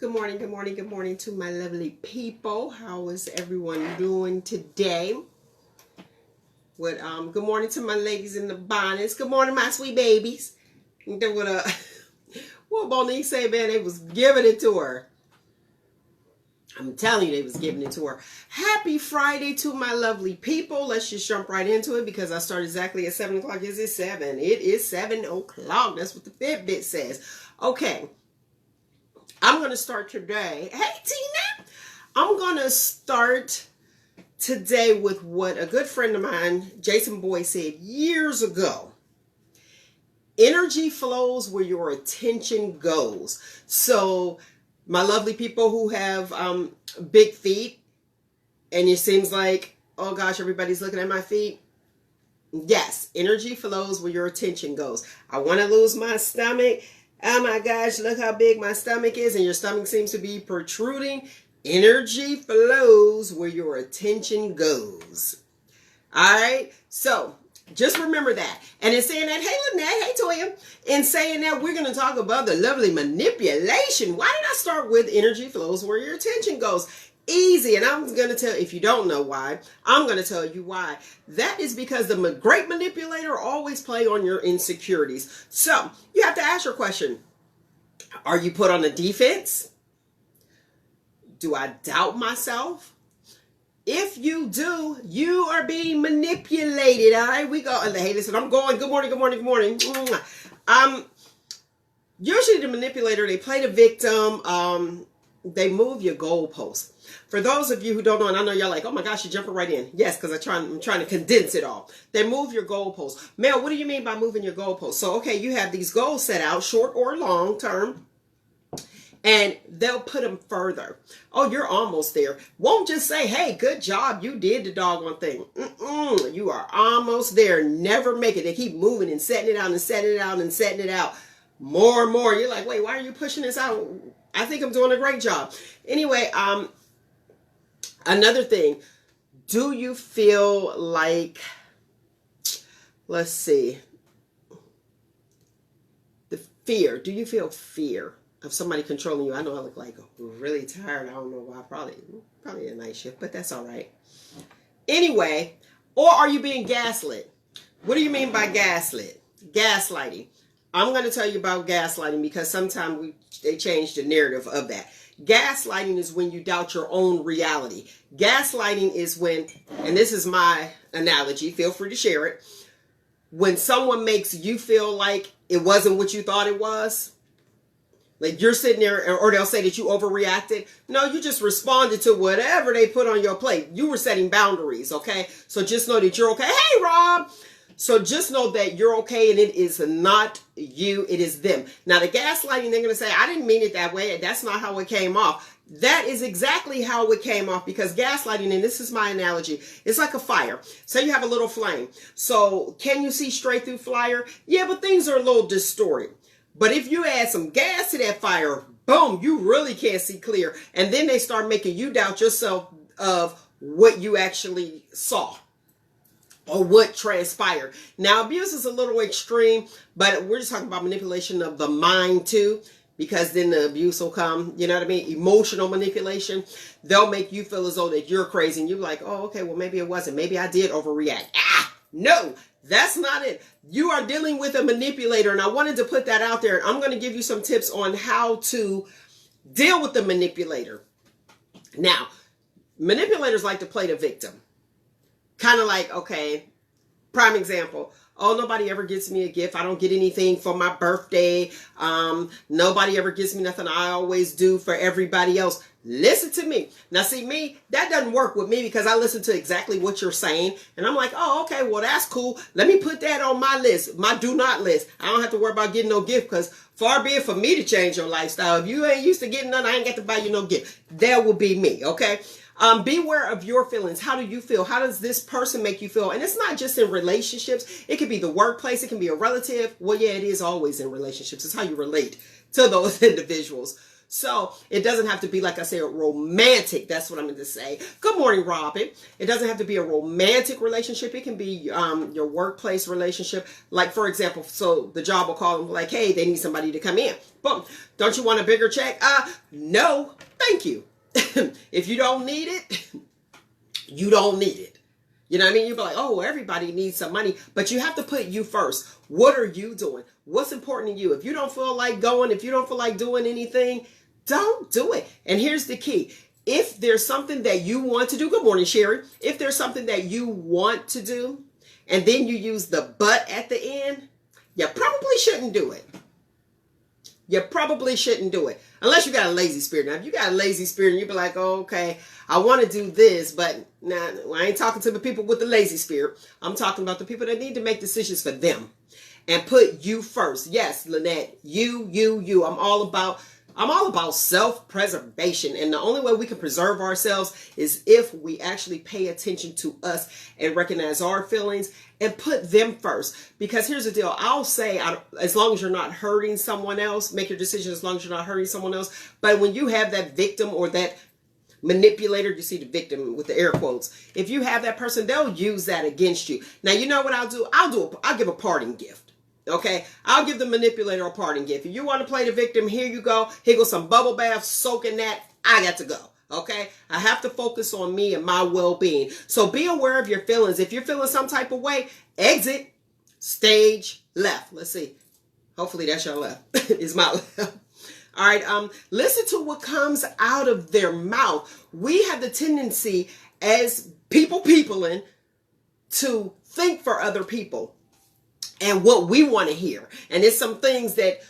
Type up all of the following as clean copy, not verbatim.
Good morning, good morning, good morning to my lovely people. How is everyone doing today? Good morning to my ladies in the bonnets. Good morning, my sweet babies. What Monique say, man, they was giving it to her. I'm telling you, they was giving it to her. Happy Friday to my lovely people. Let's just jump right into it because I start exactly at 7 o'clock. Is it 7? It is 7 o'clock. That's what the Fitbit says. Okay. I'm going to start today. Hey, Tina. I'm going to start today with what a good friend of mine, Jason Boyd, said years ago. Energy flows where your attention goes. So, my lovely people who have big feet, and it seems like, oh gosh, everybody's looking at my feet. Yes, energy flows where your attention goes. I want to lose my stomach. Oh my gosh, look how big my stomach is, and your stomach seems to be protruding. Energy flows where your attention goes. All right, so just remember that. And in saying that, hey Lynette, hey Toya, in saying that, we're going to talk about the lovely manipulation. Why did I start with energy flows where your attention goes? Easy, and I'm going to tell, if you don't know why, I'm going to tell you why. That is because the great manipulator always play on your insecurities. So you have to ask your question. Are you put on the defense? Do I doubt myself? If you do, you are being manipulated. All right, we go. Hey, listen, I'm going. Good morning, good morning, good morning. Usually the manipulator, they play the victim. They move your goalposts. For those of you who don't know, and I know y'all like, oh my gosh, you're jumping right in. Yes, because I'm trying to condense it all. They move your goalposts. Mel, what do you mean by moving your goalposts? So, okay, you have these goals set out, short or long term, and they'll put them further. Oh, you're almost there. Won't just say, hey, good job, you did the doggone thing. You are almost there. Never make it. They keep moving and setting it out and setting it out and setting it out. More and more. You're like, wait, why are you pushing this out? I think I'm doing a great job. Anyway, another thing, do you feel like, let's see, the fear, do you feel fear of somebody controlling you? I know I look like really tired. I don't know why. Probably a night shift, but that's all right. Anyway, or are you being gaslit? What do you mean by gaslit? Gaslighting. I'm going to tell you about gaslighting because sometimes they change the narrative of that. Gaslighting is when you doubt your own reality. Gaslighting is when, and this is my analogy, feel free to share it, when someone makes you feel like it wasn't what you thought it was. Like you're sitting there, or they'll say that you overreacted. No, you just responded to whatever they put on your plate. You were setting boundaries, okay? So just know that you're okay. Hey, Rob! So just know that you're okay and it is not you, it is them. Now the gaslighting, they're going to say, I didn't mean it that way. That's not how it came off. That is exactly how it came off because gaslighting, and this is my analogy, it's like a fire. Say you have a little flame. So can you see straight through fire? Yeah, but things are a little distorted. But if you add some gas to that fire, boom, you really can't see clear. And then they start making you doubt yourself of what you actually saw or what transpired. Now, abuse is a little extreme, but we're just talking about manipulation of the mind too, because then the abuse will come, you know what I mean? Emotional manipulation. They'll make you feel as though that you're crazy and you're like, oh, okay, well, maybe it wasn't. Maybe I did overreact. No, that's not it. You are dealing with a manipulator, and I wanted to put that out there. I'm going to give you some tips on how to deal with the manipulator. Now, manipulators like to play the victim. Kind of like, okay, prime example. Oh, nobody ever gets me a gift. I don't get anything for my birthday. Nobody ever gives me nothing. I always do for everybody else. Listen to me. Now, see, me, that doesn't work with me because I listen to exactly what you're saying. And I'm like, oh, okay, well, that's cool. Let me put that on my list, my do not list. I don't have to worry about getting no gift because far be it for me to change your lifestyle. If you ain't used to getting none, I ain't got to buy you no gift. That will be me, okay? Beware of your feelings. How do you feel? How does this person make you feel? And it's not just in relationships. It could be the workplace. It can be a relative. Well, yeah, it is always in relationships. It's how you relate to those individuals. So it doesn't have to be, like I say, a romantic. That's what I'm going to say. Good morning, Robin. It doesn't have to be a romantic relationship. It can be your workplace relationship. Like, for example, so the job will call them like, hey, they need somebody to come in. Boom. Don't you want a bigger check? No, thank you. If you don't need it, you don't need it. You know what I mean? You'll be like, oh, everybody needs some money, but you have to put you first. What are you doing? What's important to you? If you don't feel like going, if you don't feel like doing anything, don't do it. And here's the key. If there's something that you want to do, good morning, Sherry. If there's something that you want to do, and then you use the but at the end, you probably shouldn't do it. You probably shouldn't do it. Unless you got a lazy spirit. Now, if you got a lazy spirit and you be like, oh, okay, I want to do this, but nah, I ain't talking to the people with the lazy spirit. I'm talking about the people that need to make decisions for them and put you first. Yes, Lynette, you. I'm all about self-preservation. And the only way we can preserve ourselves is if we actually pay attention to us and recognize our feelings and put them first. Because here's the deal. I'll say, as long as you're not hurting someone else, make your decision as long as you're not hurting someone else. But when you have that victim or that manipulator, you see the victim with the air quotes, if you have that person, they'll use that against you. Now, you know what I'll do? I'll give a parting gift. Okay, I'll give the manipulator a parting gift. If you want to play the victim, here you go. Here goes some bubble bath, soak in that. I got to go. Okay, I have to focus on me and my well-being. So be aware of your feelings. If you're feeling some type of way, exit, stage left. Let's see. Hopefully that's your left. It's my left. All right. Listen to what comes out of their mouth. We have the tendency as peopling to think for other people and what we want to hear. And it's some things that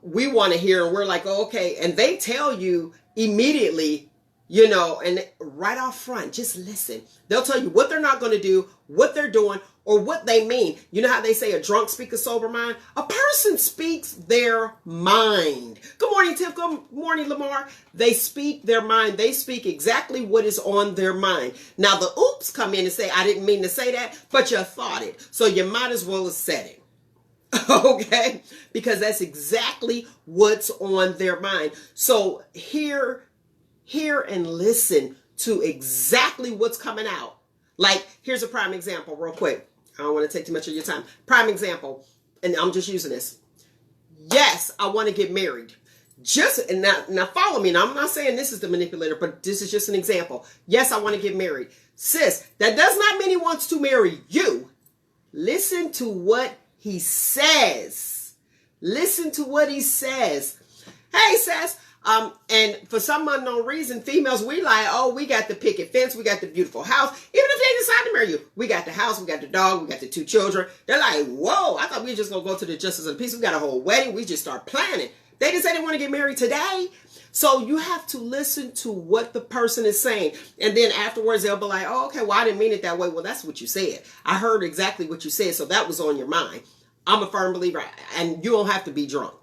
we want to hear, and we're like, oh, okay. And they tell you immediately, you know, and right off front, just listen. They'll tell you what they're not going to do, what they're doing, or what they mean. You know how they say a drunk speaks a sober mind? A person speaks their mind. Good morning, Tiff. Good morning, Lamar. They speak their mind. They speak exactly what is on their mind. Now, the oops come in and say, I didn't mean to say that, but you thought it. So you might as well have said it. Okay? Because that's exactly what's on their mind. So hear and listen to exactly what's coming out. Like, here's a prime example real quick. I don't want to take too much of your time. Prime example, and I'm just using this. Yes, I want to get married. And now follow me. Now, I'm not saying this is the manipulator, but this is just an example. Yes, I want to get married. Sis, that does not mean he wants to marry you. Listen to what he says. Listen to what he says. Hey, sis. And for some unknown reason, females, we like, oh, we got the picket fence, we got the beautiful house. Even if they decide to marry you, we got the house, we got the dog, we got the 2 children. They're like, whoa, I thought we were just going to go to the Justice of the Peace. We got a whole wedding. We just start planning. They just say they want to get married today. So you have to listen to what the person is saying. And then afterwards, they'll be like, oh, okay, well, I didn't mean it that way. Well, that's what you said. I heard exactly what you said. So that was on your mind. I'm a firm believer. And you don't have to be drunk.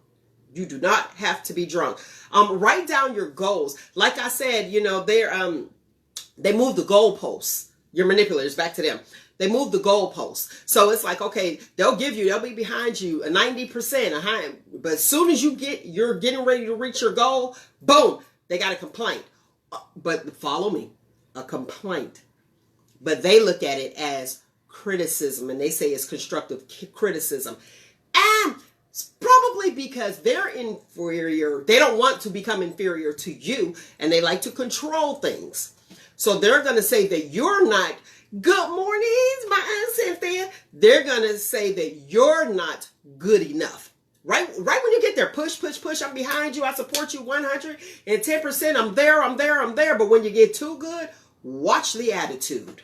You do not have to be drunk. Write down your goals. Like I said, you know, they move the goalposts. Your manipulators, back to them. They move the goalposts. So it's like, okay, they'll be behind you a 90%. But as soon as you're getting ready to reach your goal, boom, they got a complaint. But follow me, a complaint. But they look at it as criticism, and they say it's constructive criticism. And probably because they're inferior. They don't want to become inferior to you, and they like to control things. So they're going to say that you're not, good morning, my Aunt Cynthia. They're going to say that you're not good enough. Right when you get there, push, I'm behind you, I support you 110%, I'm there. But when you get too good, watch the attitude.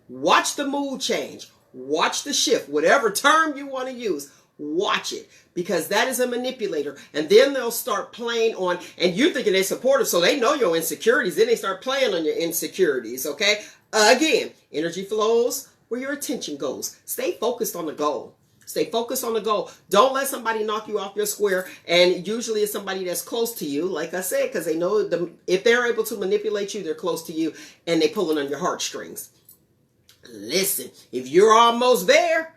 Watch the mood change. Watch the shift, whatever term you want to use. Watch it, because that is a manipulator. And then they'll start playing on, and you're thinking they're supportive, so they know your insecurities. Then they start playing on your insecurities, okay? Again, energy flows where your attention goes. Stay focused on the goal. Stay focused on the goal. Don't let somebody knock you off your square. And usually it's somebody that's close to you, like I said, because they know if they're able to manipulate you, they're close to you, and they're pulling on your heartstrings. Listen, if you're almost there,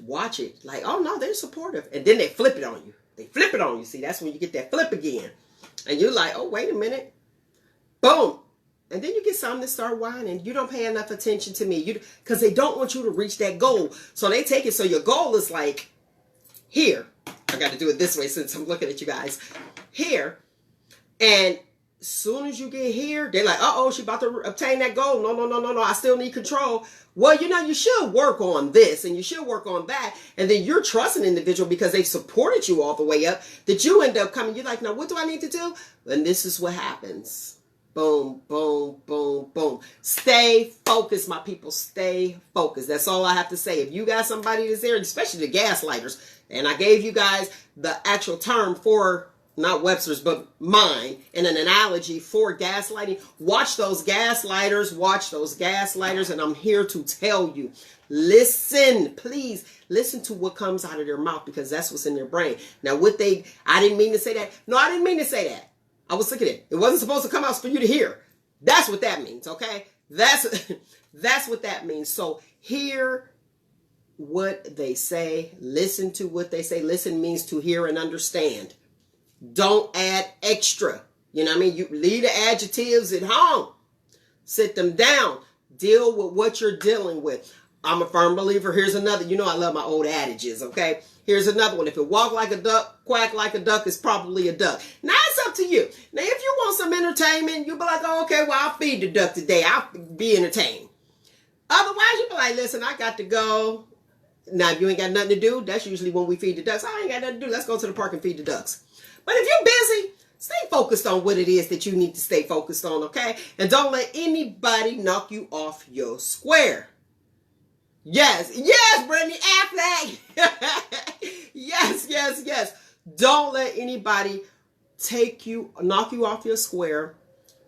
watch it. Like, oh no, they're supportive. And then they flip it on you. They flip it on you. See, that's when you get that flip again. And you're like, oh, wait a minute. Boom. And then you get something to start whining. You don't pay enough attention to me. Because they don't want you to reach that goal. So they take it. So your goal is like here. I got to do it this way since I'm looking at you guys. Here. And as soon as you get here, they're like, uh-oh, she about to obtain that goal. No. I still need control. Well, you should work on this and you should work on that. And then you're trusting an individual because they've supported you all the way up that you end up coming. You're like, now what do I need to do? And this is what happens. Boom, boom, boom, boom. Stay focused, my people. Stay focused. That's all I have to say. If you got somebody that's there, especially the gaslighters, and I gave you guys the actual term for, not Webster's, but mine, and an analogy for gaslighting. Watch those gaslighters. Watch those gaslighters. And I'm here to tell you, listen, please listen to what comes out of their mouth because that's what's in their brain. Now, I didn't mean to say that. No, I didn't mean to say that. I was looking at it. It wasn't supposed to come out for you to hear. That's what that means, okay? That's what that means. So hear what they say. Listen to what they say. Listen means to hear and understand. Don't add extra. You know what I mean? You leave the adjectives at home. Sit them down. Deal with what you're dealing with. I'm a firm believer. Here's another. You know I love my old adages, okay? Here's another one. If it walk like a duck, quack like a duck, it's probably a duck. Now, it's up to you. Now, if you want some entertainment, you'll be like, oh, okay, well, I'll feed the duck today. I'll be entertained. Otherwise, you'll be like, listen, I got to go. Now, if you ain't got nothing to do, that's usually when we feed the ducks. I ain't got nothing to do. Let's go to the park and feed the ducks. But if you're busy, stay focused on what it is that you need to stay focused on, okay? And don't let anybody knock you off your square. Yes, Brittany Affleck. Yes. Don't let anybody knock you off your square,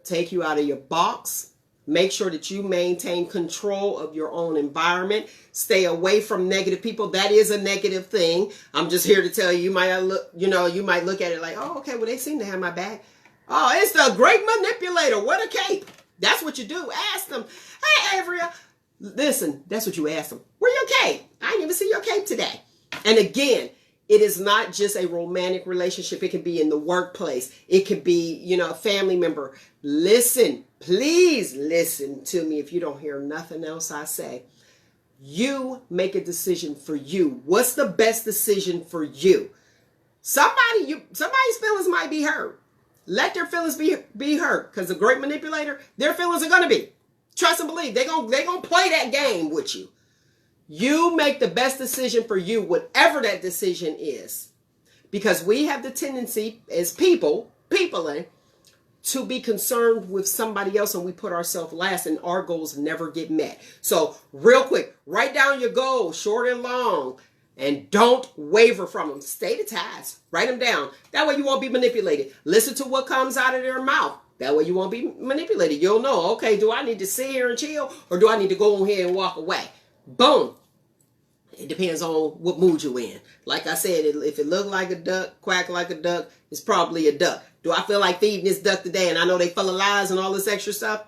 take you out of your box. Make sure that you maintain control of your own environment. Stay away from negative people. That is a negative thing. I'm just here to tell you, you might look at it like, oh, okay, well, they seem to have my back. Oh, it's the great manipulator. What a cape. That's what you do. Ask them, hey, Averia. Listen, that's what you ask them. Where your cape? I didn't even see your cape today. And again, it is not just a romantic relationship. It can be in the workplace. It could be, a family member. Listen, please listen to me if you don't hear nothing else I say. You make a decision for you. What's the best decision for you? Somebody's feelings might be hurt. Let their feelings be hurt because the great manipulator, their feelings are going to be. Trust and believe. They're gonna play that game with you. You make the best decision for you, whatever that decision is. Because we have the tendency as people to be concerned with somebody else and we put ourselves last and our goals never get met. So real quick, write down your goals, short and long, and don't waver from them. Stay the task. Write them down. That way you won't be manipulated. Listen to what comes out of their mouth. That way you won't be manipulated. You'll know, okay, do I need to sit here and chill or do I need to go on here and walk away? Boom. It depends on what mood you're in. Like I said, if it look like a duck, quack like a duck, it's probably a duck. Do I feel like feeding this duck today and I know they full of lies and all this extra stuff?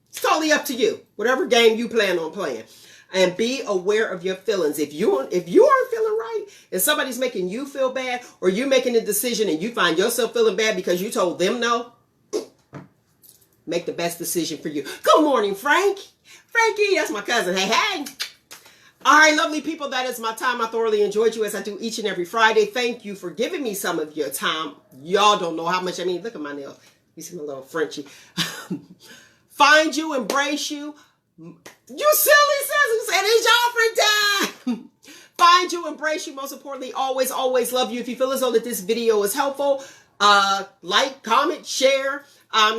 It's totally up to you. Whatever game you plan on playing. And be aware of your feelings. If you aren't feeling right and somebody's making you feel bad or you're making a decision and you find yourself feeling bad because you told them no, make the best decision for you. Good morning, Frank. Frankie, that's my cousin. Hey. All right, lovely people, that is my time. I thoroughly enjoyed you as I do each and every Friday. Thank you for giving me some of your time. Y'all don't know how much I mean. Look at my nails. You see my little Frenchie. Find you, embrace you. You silly sis who said it's y'all free time. Find you, embrace you. Most importantly, always, always love you. If you feel as though that this video is helpful, like, comment, share.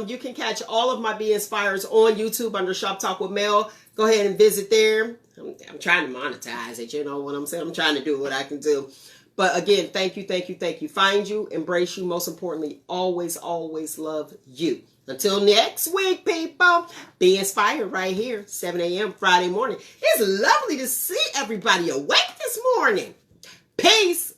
You can catch all of my Be Inspires on YouTube under Shop Talk with Mel. Go ahead and visit there. I'm trying to monetize it. You know what I'm saying? I'm trying to do what I can do. But again, thank you. Find you, embrace you. Most importantly, always, always love you. Until next week, people, be inspired right here, 7 a.m. Friday morning. It's lovely to see everybody awake this morning. Peace.